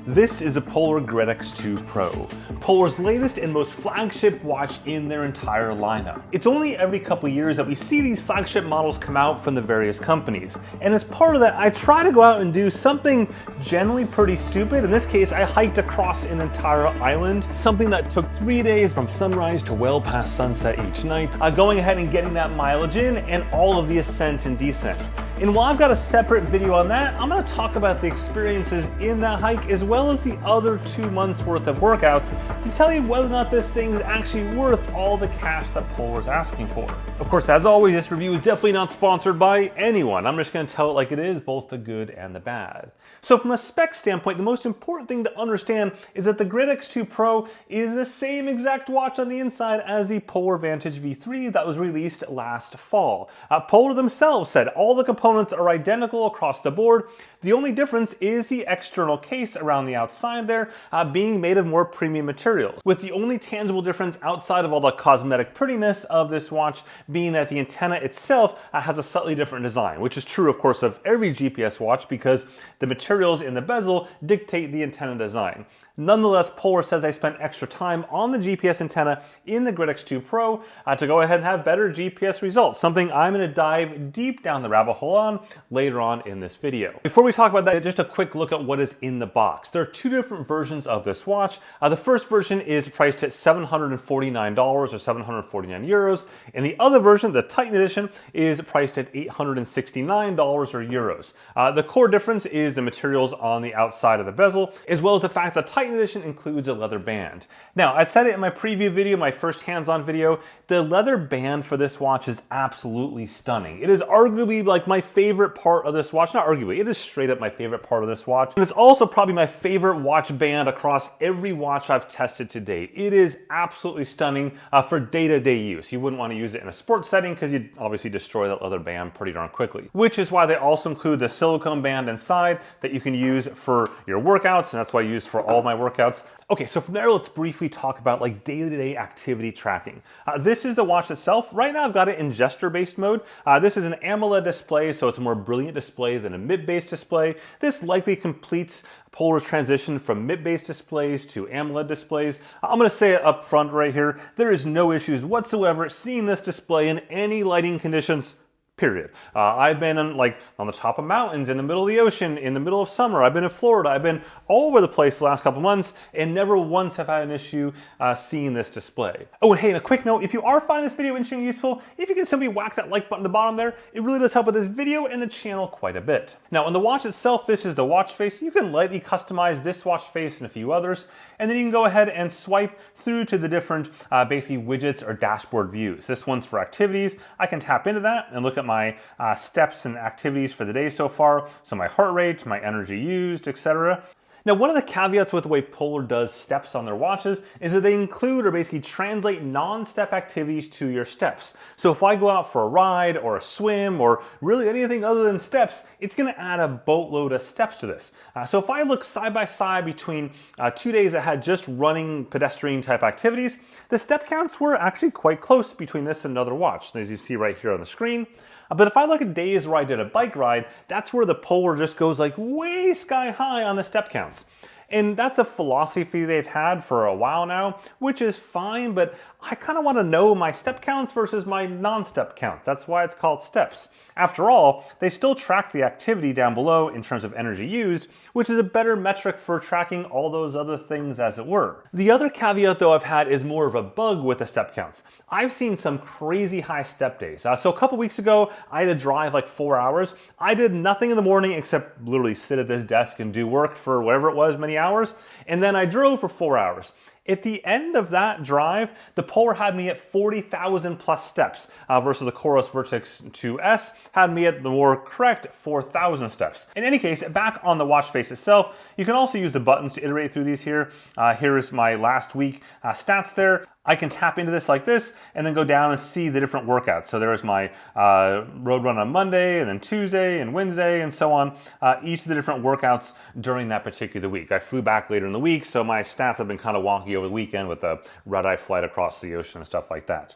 This is the Polar Grid X2 Pro, Polar's latest and most flagship watch in their entire lineup. It's only every couple years that we see these flagship models come out from the various companies, and as part of that I try to go out and do something generally pretty stupid. In this case, I hiked across an entire island, something that took 3 days from sunrise to well past sunset each night, going ahead and getting that mileage in and all of the ascent and descent. And while I've got a separate video on that, I'm going to talk about the experiences in that hike as well as the other 2 months worth of workouts to tell you whether or not this thing is actually worth all the cash that Polar's asking for. Of course, as always, this review is definitely not sponsored by anyone. I'm just going to tell it like it is, both the good and the bad. So from a spec standpoint, the most important thing to understand is that the Grid X2 Pro is the same exact watch on the inside as the Polar Vantage V3 that was released last fall. Polar themselves said all the components are identical across the board. The only difference is the external case around the outside there being made of more premium materials, with the only tangible difference outside of all the cosmetic prettiness of this watch being that the antenna itself has a slightly different design, which is true of course of every GPS watch because the materials in the bezel dictate the antenna design. Nonetheless, Polar says they spent extra time on the GPS antenna in the Grid X2 Pro to go ahead and have better GPS results, something I'm going to dive deep down the rabbit hole on later on in this video. Before we talk about that, just a quick look at what is in the box. There are 2 different versions of this watch. The first version is priced at $749 or 749 euros, and the other version, the Titan edition, is priced at $869 or euros. The core difference is the materials on the outside of the bezel, as well as the fact that Titan edition includes a leather band. Now, I said it in my preview video, my first hands-on video, the leather band for this watch is absolutely stunning. It is arguably like my favorite part of this watch. Not arguably, it is straight up my favorite part of this watch. And it's also probably my favorite watch band across every watch I've tested to date. It is absolutely stunning for day-to-day use. You wouldn't want to use it in a sports setting because you'd obviously destroy that leather band pretty darn quickly. Which is why they also include the silicone band inside that you can use for your workouts, and that's what I use for all my workouts. Okay, so from there, let's briefly talk about like day-to-day activity tracking. This is the watch itself. Right now, I've got it in gesture-based mode. This is an AMOLED display, so it's a more brilliant display than a MIP-based display. This likely completes Polar's transition from MIP-based displays to AMOLED displays. I'm going to say it up front right here. There is no issues whatsoever seeing this display in any lighting conditions. Period. I've been on the top of mountains, in the middle of the ocean, in the middle of summer. I've been in Florida. I've been all over the place the last couple months and never once have had an issue seeing this display. Oh, and hey, and a quick note, if you are finding this video interesting and useful, if you can simply whack that like button at the bottom there, it really does help with this video and the channel quite a bit. Now, on the watch itself, this is the watch face. You can lightly customize this watch face and a few others, and then you can go ahead and swipe through to the different basically widgets or dashboard views. This one's for activities. I can tap into that and look at my steps and activities for the day so far. So my heart rate, my energy used, etc. Now, one of the caveats with the way Polar does steps on their watches is that they include or basically translate non-step activities to your steps. So if I go out for a ride or a swim or really anything other than steps, it's going to add a boatload of steps to this. So if I look side by side between 2 days that had just running pedestrian type activities, the step counts were actually quite close between this and another watch, as you see right here on the screen. But if I look at days where I did a bike ride, that's where the Polar just goes like way sky high on the step counts. And that's a philosophy they've had for a while now, which is fine, but I kind of want to know my step counts versus my non-step counts. That's why it's called steps. After all, they still track the activity down below in terms of energy used, which is a better metric for tracking all those other things as it were. The other caveat though I've had is more of a bug with the step counts. I've seen some crazy high step days. So a couple weeks ago, I had to drive like 4 hours. I did nothing in the morning except literally sit at this desk and do work for whatever it was, many hours. And then I drove for 4 hours. At the end of that drive, the Polar had me at 40,000 plus steps versus the Coros Vertex 2S had me at the more correct 4,000 steps. In any case, back on the watch face itself, you can also use the buttons to iterate through these here. Here is my last week stats there. I can tap into this like this and then go down and see the different workouts. So there's my road run on Monday and then Tuesday and Wednesday and so on. Each of the different workouts during that particular week. I flew back later in the week, so my stats have been kind of wonky over the weekend with the red-eye flight across the ocean and stuff like that.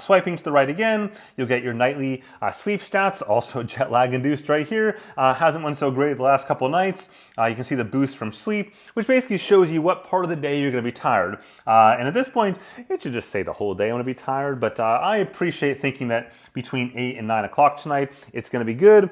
Swiping to the right again, you'll get your nightly sleep stats, also jet lag induced right here. Hasn't went so great the last couple of nights. You can see the boost from sleep, which basically shows you what part of the day you're going to be tired. And at this point, it should just say the whole day I'm going to be tired, but I appreciate thinking that between 8 and 9 o'clock tonight, it's going to be good.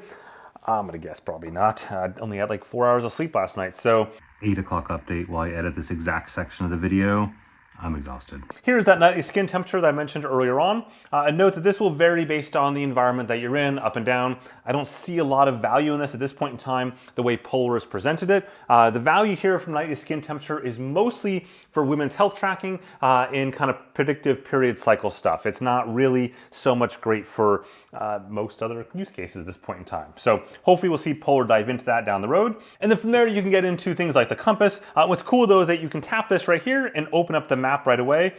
I'm going to guess probably not. I only had like 4 hours of sleep last night, so 8 o'clock update while I edit this exact section of the video. I'm exhausted. Here's that nightly skin temperature that I mentioned earlier on. Note that this will vary based on the environment that you're in, up and down. I don't see a lot of value in this at this point in time, the way Polar has presented it. The value here from nightly skin temperature is mostly for women's health tracking and kind of predictive period cycle stuff. It's not really so much great for most other use cases at this point in time. So hopefully we'll see Polar dive into that down the road. And then from there you can get into things like the compass. What's cool though is that you can tap this right here and open up the map right away.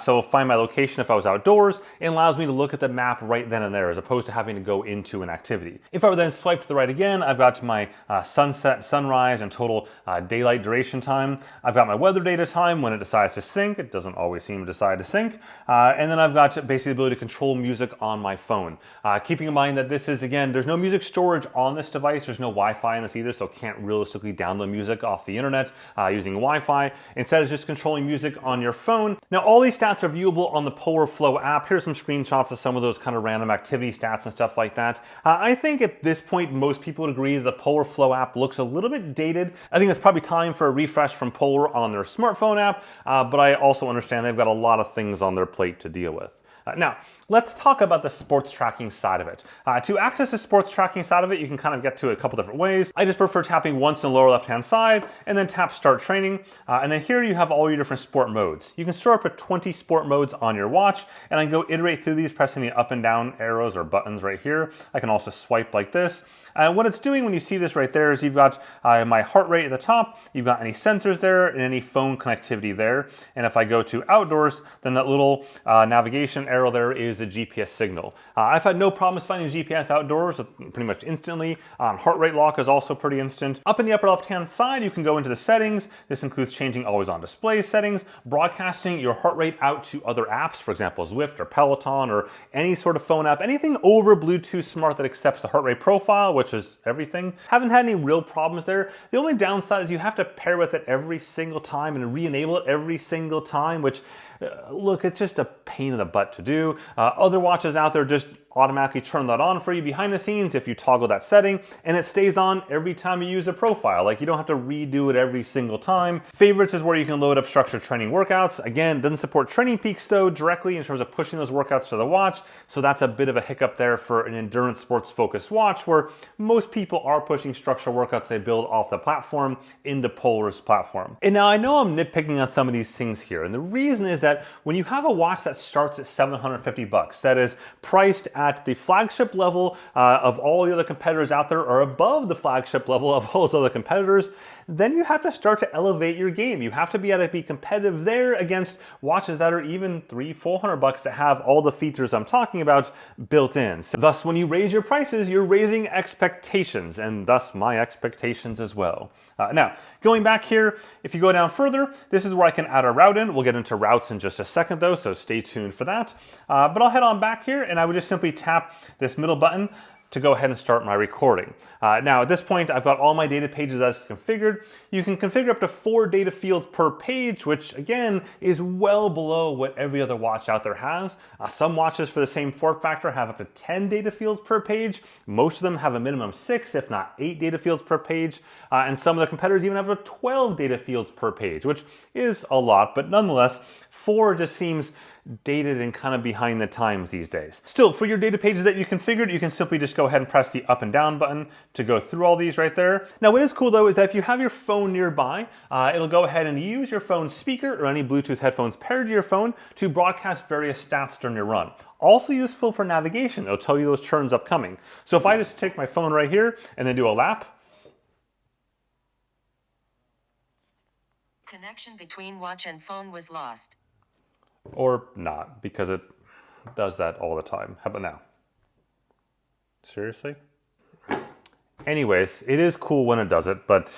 So find my location if I was outdoors. It allows me to look at the map right then and there as opposed to having to go into an activity. If I were then swipe to the right again, I've got my sunset, sunrise, and total daylight duration time. I've got my weather data time when it decides to sync. It doesn't always seem to decide to sync. And then I've got basically the ability to control music on my phone. Keeping in mind that this is, again, there's no music storage on this device. There's no Wi-Fi in this either, so can't realistically download music off the internet using Wi-Fi. Instead, it's just controlling music on your phone. Now, all these stats are viewable on the Polar Flow app. Here's some screenshots of some of those kind of random activity stats and stuff like that. I think at this point, most people would agree that the Polar Flow app looks a little bit dated. I think it's probably time for a refresh from Polar on their smartphone app, but I also understand they've got a lot of things on their plate to deal with. Now, let's talk about the sports tracking side of it. To access the sports tracking side of it, you can kind of get to it a couple different ways. I just prefer tapping once in the lower left-hand side and then tap Start Training. And then here you have all your different sport modes. You can store up to 20 sport modes on your watch, and I can go iterate through these, pressing the up and down arrows or buttons right here. I can also swipe like this. And what it's doing when you see this right there is you've got my heart rate at the top, you've got any sensors there, and any phone connectivity there. And if I go to outdoors, then that little navigation arrow there is a GPS signal. I've had no problems finding GPS outdoors pretty much instantly. Heart rate lock is also pretty instant. Up in the upper left-hand side, you can go into the settings. This includes changing always on display settings, broadcasting your heart rate out to other apps, for example, Zwift or Peloton or any sort of phone app, anything over Bluetooth Smart that accepts the heart rate profile, which is everything. Haven't had any real problems there. The only downside is you have to pair with it every single time and re-enable it every single time, which look, it's just a pain in the butt to do. Other watches out there just automatically turn that on for you behind the scenes if you toggle that setting, and it stays on every time you use a profile. Like, you don't have to redo it every single time. Favorites is where you can load up structured training workouts. Again, doesn't support Training Peaks though directly in terms of pushing those workouts to the watch, so that's a bit of a hiccup there for an endurance sports focused watch where most people are pushing structural workouts they build off the platform into Polar's platform. And now I know I'm nitpicking on some of these things here, and the reason is that when you have a watch that starts at $750, that is priced at the flagship level of all the other competitors out there, or above the flagship level of all those other competitors, then you have to start to elevate your game. You have to be able to be competitive there against watches that are even $300-400 that have all the features I'm talking about built in. So thus, when you raise your prices, you're raising expectations, and thus my expectations as well. Now, going back here, if you go down further, this is where I can add a route in. We'll get into routes in just a second though, so stay tuned for that. But I'll head on back here, and I would just simply tap this middle button to go ahead and start my recording. Now at this point, I've got all my data pages as configured. You can configure up to 4 data fields per page, which again is well below what every other watch out there has. Some watches for the same form factor have up to 10 data fields per page. Most of them have a minimum of 6, if not 8 data fields per page. And some of the competitors even have up to 12 data fields per page, which is a lot, but nonetheless, 4 just seems dated and kind of behind the times these days. Still, for your data pages that you configured, you can simply just go ahead and press the up and down button to go through all these right there. Now, what is cool though is that if you have your phone nearby, it'll go ahead and use your phone speaker or any Bluetooth headphones paired to your phone to broadcast various stats during your run. Also useful for navigation. It'll tell you those turns upcoming. So if I just take my phone right here and then do a lap, connection between watch and phone was lost. Or not, because it does that all the time. How about now? Seriously? Anyways, it is cool when it does it, but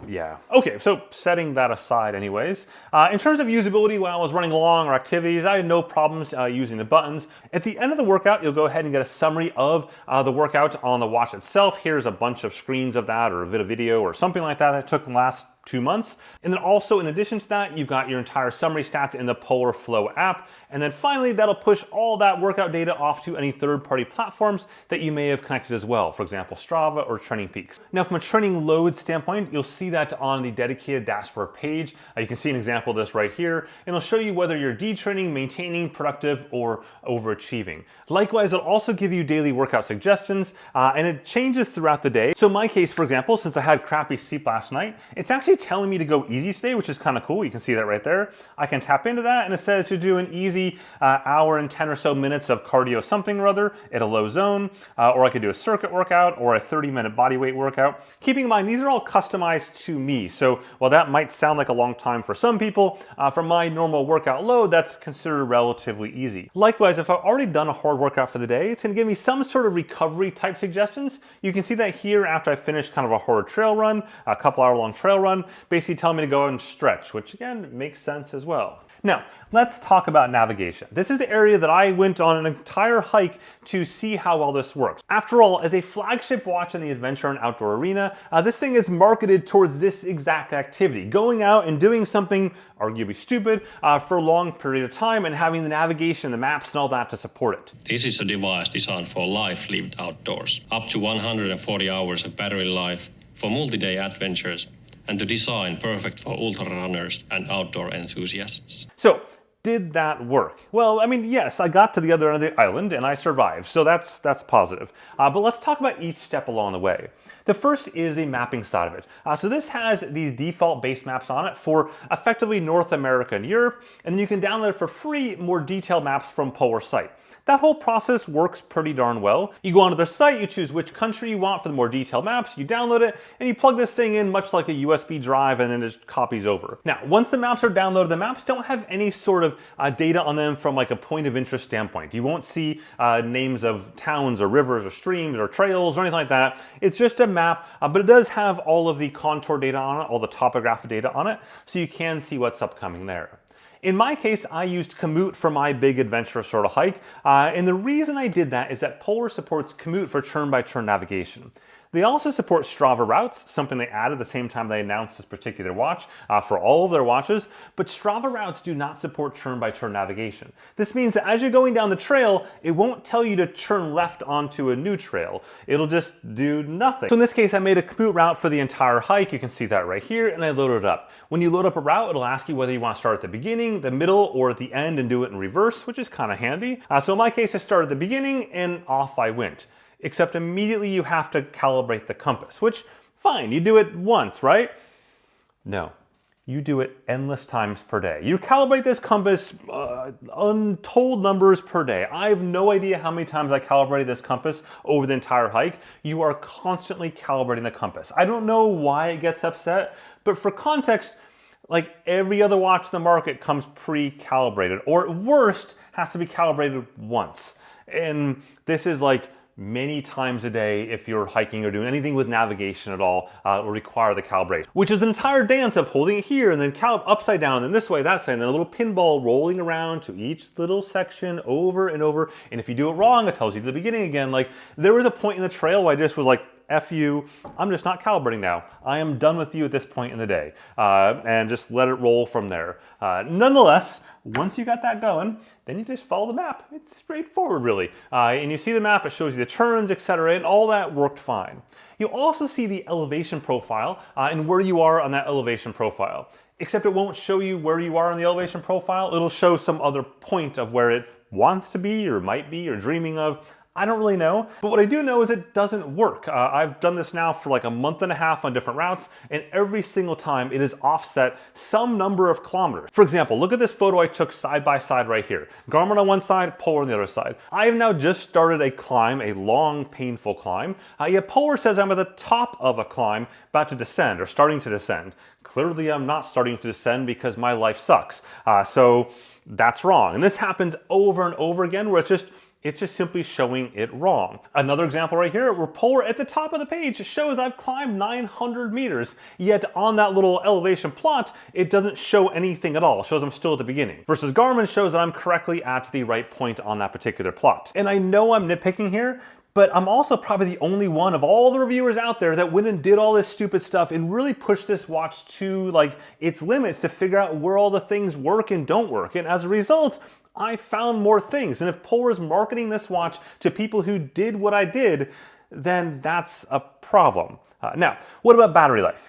yeah. Okay, so setting that aside anyways, in terms of usability, when I was running long or activities, I had no problems using the buttons. At the end of the workout, you'll go ahead and get a summary of the workout on the watch itself. Here's a bunch of screens of that, or a bit of video or something like that I took in the last 2 months. And then also, in addition to that, you've got your entire summary stats in the Polar Flow app. And then finally, that'll push all that workout data off to any third-party platforms that you may have connected as well, for example, Strava or Training Peaks. Now, from a training load standpoint, you'll see that on the dedicated dashboard page. You can see an example of this right here, and it'll show you whether you're detraining, maintaining, productive, or overachieving. Likewise, it'll also give you daily workout suggestions, and it changes throughout the day. So in my case, for example, since I had crappy sleep last night, it's actually telling me to go easy today, which is kind of cool. You can see that right there. I can tap into that, and it says to do an easy hour and 10 or so minutes of cardio something or other at a low zone, or I could do a circuit workout or a 30-minute body weight workout. Keeping in mind, these are all customized to me. So while that might sound like a long time for some people, for my normal workout load, that's considered relatively easy. Likewise, if I've already done a hard workout for the day, it's going to give me some sort of recovery type suggestions. You can see that here after I finish kind of a hard trail run, a couple hour long trail run, basically telling me to go and stretch, which again makes sense as well. Now, let's talk about navigation. This is the area that I went on an entire hike to see how well this works. After all, as a flagship watch in the adventure and outdoor arena, this thing is marketed towards this exact activity, going out and doing something arguably stupid for a long period of time and having the navigation, the maps and all that to support it. This is a device designed for life lived outdoors, up to 140 hours of battery life for multi-day adventures, and the design perfect for ultra runners and outdoor enthusiasts. So, did that work? Well, I mean, yes, I got to the other end of the island and I survived, so that's positive. But let's talk about each step along the way. The first is the mapping side of it. So this has these default base maps on it for effectively North America and Europe, and then you can download for free more detailed maps from Polar site. That whole process works pretty darn well. You go onto the site, you choose which country you want for the more detailed maps, you download it, and you plug this thing in much like a USB drive, and then it just copies over. Now, once the maps are downloaded, the maps don't have any sort of data on them from like a point of interest standpoint. You won't see names of towns or rivers or streams or trails or anything like that. It's just a map, but it does have all of the contour data on it, all the topographic data on it, so you can see what's upcoming there. In my case, I used Komoot for my big adventure sort of hike, and the reason I did that is that Polar supports Komoot for turn-by-turn navigation. They also support Strava routes, something they added the same time they announced this particular watch for all of their watches, but Strava routes do not support turn-by-turn navigation. This means that as you're going down the trail, it won't tell you to turn left onto a new trail. It'll just do nothing. So in this case, I made a Komoot route for the entire hike. You can see that right here, and I loaded it up. When you load up a route, it'll ask you whether you want to start at the beginning, the middle, or at the end and do it in reverse, which is kind of handy. So in my case, I started at the beginning and off I went. Except immediately you have to calibrate the compass, which, fine, you do it once, right? No, you do it endless times per day. You calibrate this compass untold numbers per day. I have no idea how many times I calibrated this compass over the entire hike. You are constantly calibrating the compass. I don't know why it gets upset, but for context, like every other watch in the market comes pre-calibrated, or at worst, has to be calibrated once. And this is like many times a day if you're hiking or doing anything with navigation at all will require the calibration, which is an entire dance of holding it here and then upside down and this way, that side, and then a little pinball rolling around to each little section over and over. And if you do it wrong, it tells you to the beginning again. Like there was a point in the trail where I just was like, F you, I'm just not calibrating now. I am done with you at this point in the day. And just let it roll from there. Nonetheless, once you got that going, then you just follow the map. It's straightforward, really. And you see the map, it shows you the turns, etc., and all that worked fine. You also see the elevation profile and where you are on that elevation profile. Except it won't show you where you are on the elevation profile. It'll show some other point of where it wants to be or might be or dreaming of. I don't really know, but what I do know is it doesn't work. I've done this now for like a month and a half on different routes, and every single time it is offset some number of kilometers. For example, look at this photo I took side by side right here. Garmin on one side, Polar on the other side. I have now just started a climb, a long, painful climb, yet Polar says I'm at the top of a climb, about to descend, or starting to descend. Clearly I'm not starting to descend because my life sucks. So that's wrong. And this happens over and over again where it's just It's just simply showing it wrong. Another example right here, where Polar at the top of the page shows I've climbed 900 meters, yet on that little elevation plot, it doesn't show anything at all. It shows I'm still at the beginning. Versus Garmin shows that I'm correctly at the right point on that particular plot. And I know I'm nitpicking here, but I'm also probably the only one of all the reviewers out there that went and did all this stupid stuff and really pushed this watch to like its limits to figure out where all the things work and don't work. And as a result, I found more things. And if Polar's marketing this watch to people who did what I did, then that's a problem. Now, what about battery life?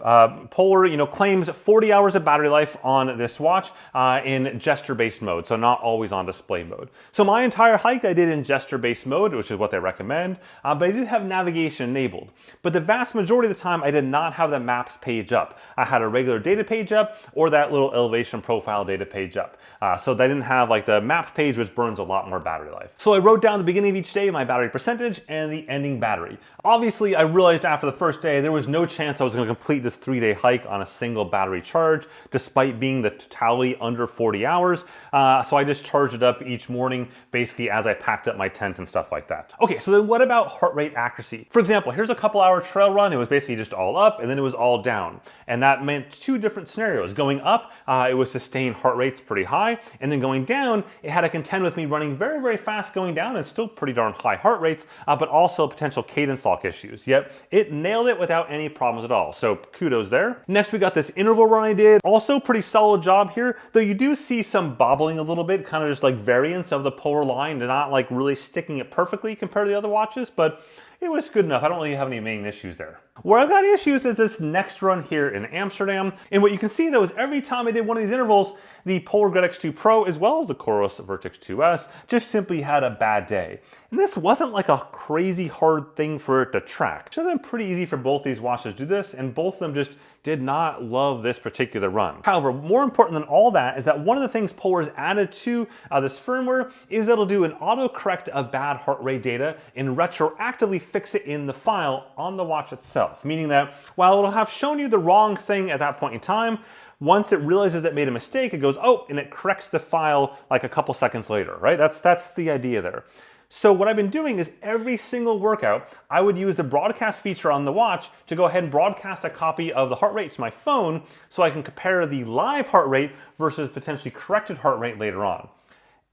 Polar, claims 40 hours of battery life on this watch in gesture-based mode, so not always on display mode. So my entire hike I did in gesture-based mode, which is what they recommend, but I did have navigation enabled. But the vast majority of the time, I did not have the maps page up. I had a regular data page up or that little elevation profile data page up. So they didn't have like the maps page, which burns a lot more battery life. So I wrote down the beginning of each day my battery percentage and the ending battery. Obviously, I realized after the first day, there was no chance I was going to complete this 3-day hike on a single battery charge, despite being the totality under 40 hours. So I just charged it up each morning, basically as I packed up my tent and stuff like that. Okay, so then what about heart rate accuracy? For example, here's a couple-hour trail run. It was basically just all up, and then it was all down. And that meant two different scenarios. Going up, it was sustained heart rates pretty high, and then going down, it had to contend with me running very, very fast going down and still pretty darn high heart rates, but also potential cadence lock issues. Yet it nailed it without any problems at all. So kudos there. Next, we got this interval run I did. Also pretty solid job here, though you do see some bobbling a little bit, kind of just like variance of the Polar line, and not like really sticking it perfectly compared to the other watches, but it was good enough. I don't really have any main issues there. Where I've got issues is this next run here in Amsterdam. And what you can see though is every time I did one of these intervals, the Polar Grid X2 Pro as well as the Coros Vertex 2S just simply had a bad day. And this wasn't like a crazy hard thing for it to track. It should have been pretty easy for both these watches to do this, and both of them just did not love this particular run. However, more important than all that is that one of the things Polar's added to this firmware is that it'll do an autocorrect of bad heart rate data and retroactively fix it in the file on the watch itself. Meaning that while it'll have shown you the wrong thing at that point in time, once it realizes it made a mistake, it goes, oh, and it corrects the file like a couple seconds later, right? That's the idea there. So what I've been doing is every single workout, I would use the broadcast feature on the watch to go ahead and broadcast a copy of the heart rate to my phone so I can compare the live heart rate versus potentially corrected heart rate later on.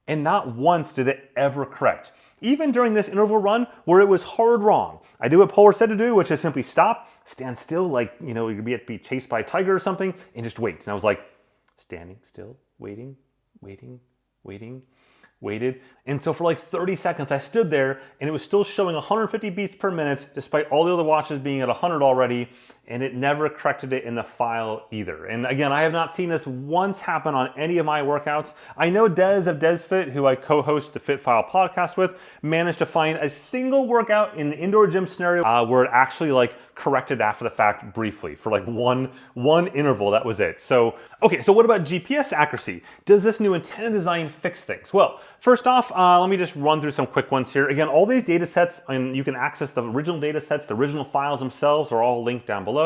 And not once did it ever correct. Even during this interval run where it was hard wrong, I did what Polar said to do, which is simply stop, stand still, like, you'd be chased by a tiger or something, and just wait. And I was like, standing still, waiting, waited. And so for like 30 seconds, I stood there and it was still showing 150 beats per minute, despite all the other watches being at 100 already, and it never corrected it in the file either. And again, I have not seen this once happen on any of my workouts. I know Des of DesFit, who I co-host the Fit File podcast with, managed to find a single workout in an indoor gym scenario where it actually like corrected after the fact briefly for like one interval. That was it. So, okay, so what about GPS accuracy? Does this new antenna design fix things? Well, first off, let me just run through some quick ones here. Again, all these data sets, and you can access the original data sets, the original files themselves are all linked down below.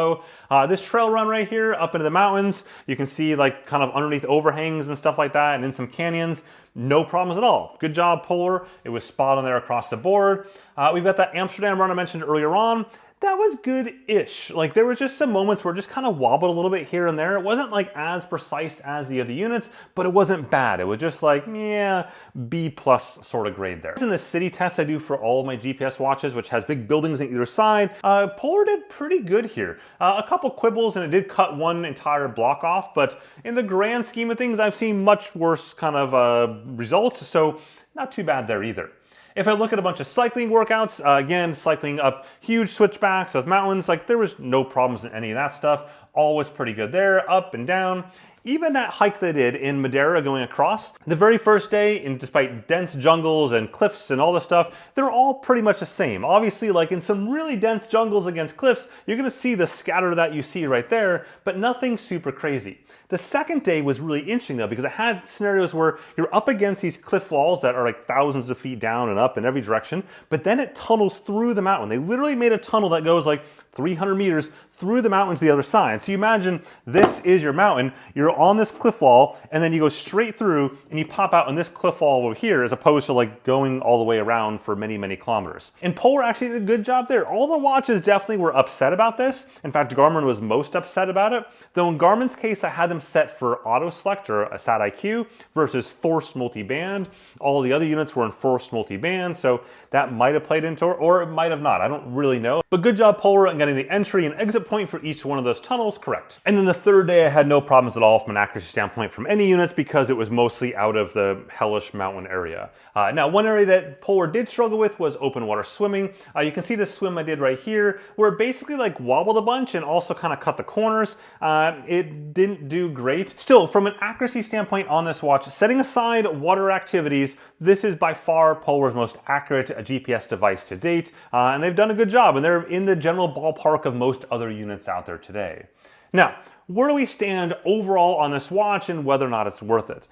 This trail run right here up into the mountains, you can see like kind of underneath overhangs and stuff like that, and in some canyons, no problems at all. Good job, Polar. It was spot on there across the board. We've got that Amsterdam run I mentioned earlier on. That was good-ish. Like there were just some moments where it just kind of wobbled a little bit here and there. It wasn't like as precise as the other units, but it wasn't bad. It was just like, yeah, B+ sort of grade there. In the city test I do for all of my GPS watches, which has big buildings on either side, Polar did pretty good here. A couple quibbles and it did cut one entire block off, but in the grand scheme of things, I've seen much worse kind of results, so not too bad there either. If I look at a bunch of cycling workouts, again, cycling up huge switchbacks of mountains, like there was no problems in any of that stuff. All was pretty good there, up and down. Even that hike they did in Madeira going across, the very first day, and despite dense jungles and cliffs and all this stuff, they're all pretty much the same. Obviously, like in some really dense jungles against cliffs, you're gonna see the scatter that you see right there, but nothing super crazy. The second day was really interesting though, because it had scenarios where you're up against these cliff walls that are like thousands of feet down and up in every direction, but then it tunnels through the mountain. They literally made a tunnel that goes like 300 meters through the mountain to the other side. So you imagine this is your mountain, you're on this cliff wall, and then you go straight through and you pop out on this cliff wall over here, as opposed to like going all the way around for many, many kilometers. And Polar actually did a good job there. All the watches definitely were upset about this. In fact, Garmin was most upset about it. Though in Garmin's case, I had them set for auto select or a sat IQ versus forced multiband. All the other units were in forced multiband, so that might have played into it, or it might have not. I don't really know. But good job, Polar, in getting the entry and exit point for each one of those tunnels correct. And then the third day, I had no problems at all from an accuracy standpoint from any units because it was mostly out of the hellish mountain area. Now, one area that Polar did struggle with was open water swimming. You can see the swim I did right here, where it basically like wobbled a bunch and also kind of cut the corners. It didn't do great. Still, from an accuracy standpoint on this watch, setting aside water activities, this is by far Polar's most accurate GPS device to date, and they've done a good job, and they're in the general ballpark of most other units out there today. Now, where do we stand overall on this watch and whether or not it's worth it?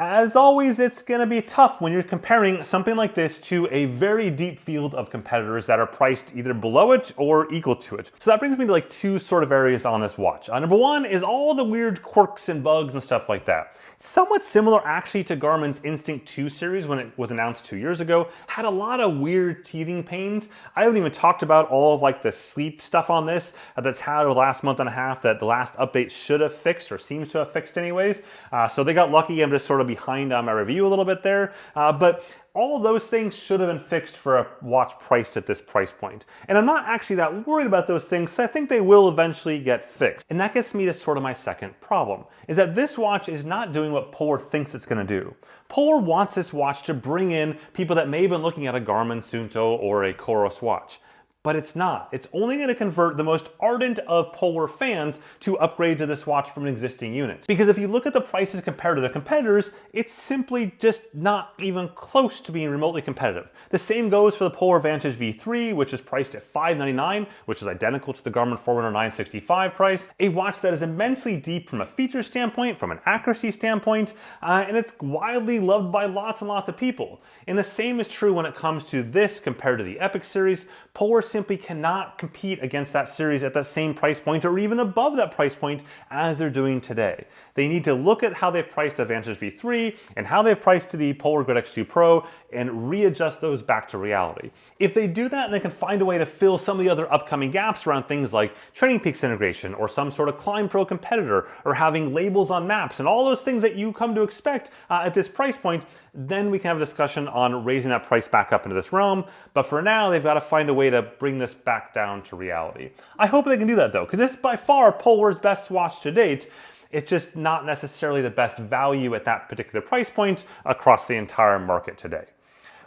As always, it's going to be tough when you're comparing something like this to a very deep field of competitors that are priced either below it or equal to it. So that brings me to like two sort of areas on this watch. Number one is all the weird quirks and bugs and stuff like that. Somewhat similar actually to Garmin's Instinct 2 series when it was announced 2 years ago. Had a lot of weird teething pains. I haven't even talked about all of like the sleep stuff on this that's had over the last month and a half that the last update should have fixed, or seems to have fixed anyways. So they got lucky. I'm just sort of behind on my review a little bit there. But all of those things should have been fixed for a watch priced at this price point. And I'm not actually that worried about those things, so I think they will eventually get fixed. And that gets me to sort of my second problem, is that this watch is not doing what Polar thinks it's going to do. Polar wants this watch to bring in people that may have been looking at a Garmin Suunto or a Coros watch. But it's not. It's only going to convert the most ardent of Polar fans to upgrade to this watch from an existing unit. Because if you look at the prices compared to their competitors, it's simply just not even close to being remotely competitive. The same goes for the Polar Vantage V3, which is priced at $599, which is identical to the Garmin Forerunner 965 price. A watch that is immensely deep from a feature standpoint, from an accuracy standpoint, and it's widely loved by lots and lots of people. And the same is true when it comes to this compared to the Epic series. Polar simply cannot compete against that series at that same price point or even above that price point as they're doing today. They need to look at how they've priced the Vantage V3 and how they've priced the Polar Grid X2 Pro and readjust those back to reality. If they do that, and they can find a way to fill some of the other upcoming gaps around things like Training Peaks integration or some sort of Climb Pro competitor or having labels on maps and all those things that you come to expect at this price point, then we can have a discussion on raising that price back up into this realm. But for now, they've got to find a way to bring this back down to reality. I hope they can do that though, because this is by far Polar's best watch to date. It's just not necessarily the best value at that particular price point across the entire market today.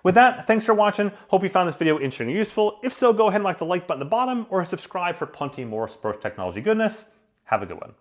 With that, thanks for watching. Hope you found this video interesting and useful. If so, go ahead and like the like button at the bottom or subscribe for plenty more sports technology goodness. Have a good one.